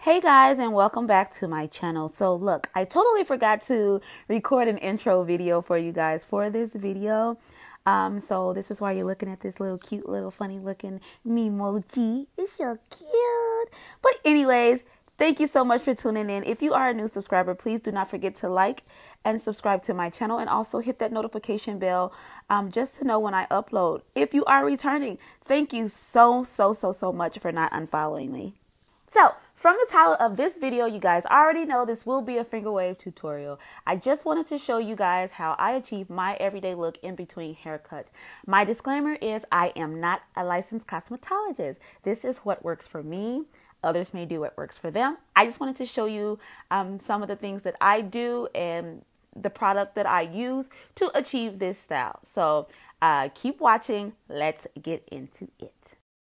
Hey guys, and welcome back to my channel. So look, I totally forgot to record an intro video for you guys for this video. So this is why you're looking at this little cute, little funny looking memoji. It's so cute. But anyways, thank you so much for tuning in. If you are a new subscriber, please do not forget to like and subscribe to my channel, and also hit that notification bell just to know when I upload. If you are returning, thank you so much for not unfollowing me. So, from the title of this video, you guys already know this will be a finger wave tutorial. I just wanted to show you guys how I achieve my everyday look in between haircuts. My disclaimer is I am not a licensed cosmetologist. This is what works for me. Others may do what works for them. I just wanted to show you some of the things that I do and the product that I use to achieve this style. So keep watching. Let's get into it.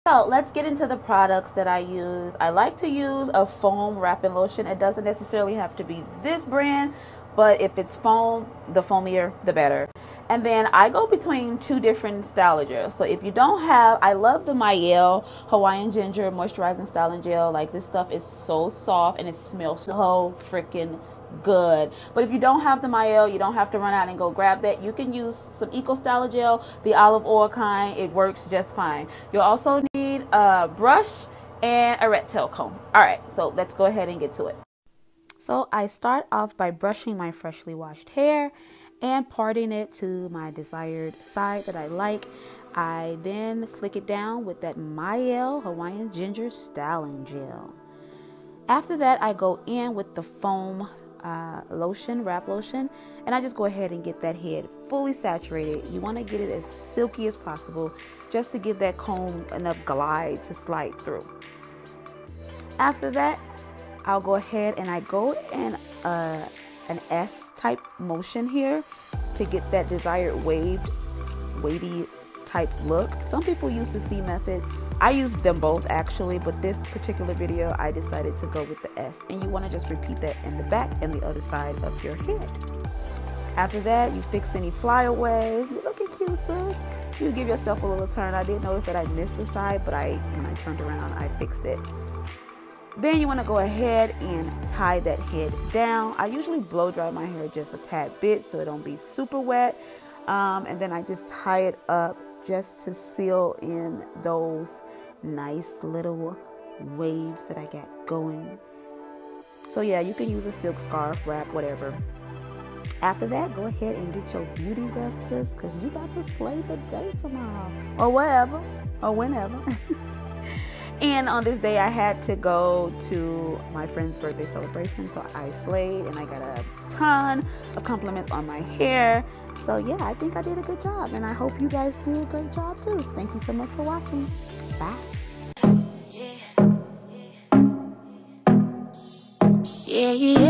So let's get into the products that I use. I like to use a foam wrapping lotion. It doesn't necessarily have to be this brand, but if it's foam, the foamier, the better. And then I go between two different styling gels. So if you don't have, I love the Tyyl Hawaiian Ginger Moisturizing Styling Gel. Like, this stuff is so soft and it smells so freaking good. But if you don't have the Tyyl, you don't have to run out and go grab that. You can use some Eco Styler Gel, the olive oil kind. It works just fine. You'll also need a brush and a rat tail comb. All right, so let's go ahead and get to it. So I start off by brushing my freshly washed hair and parting it to my desired side that I like. I then slick it down with that Tyyl Hawaiian Ginger Styling Gel. After that, I go in with the foam lotion, wrap lotion, and I just go ahead and get that head fully saturated. You want to get it as silky as possible just to give that comb enough glide to slide through. After that, I'll go ahead and I go in an S type motion here to get that desired wavy type look. Some people use the C method. I use them both actually, but this particular video I decided to go with the S, and you want to just repeat that in the back and the other side of your head. After that, you fix any flyaways. You're looking cute, sis. You give yourself a little turn. I did notice that I missed the side, but when I turned around, I fixed it. Then you want to go ahead and tie that head down. I usually blow dry my hair just a tad bit so it don't be super wet. And then I just tie it up just to seal in those nice little waves that I got going. So yeah, you can use a silk scarf, wrap, whatever. After that, go ahead and get your beauty rest, sis, because you about to slay the day tomorrow or wherever or whenever. And on this day, I had to go to my friend's birthday celebration, so I slayed and I got a ton of compliments on my hair. So yeah, I think I did a good job, and I hope you guys do a great job too. Thank you so much for watching. Bye. Yeah.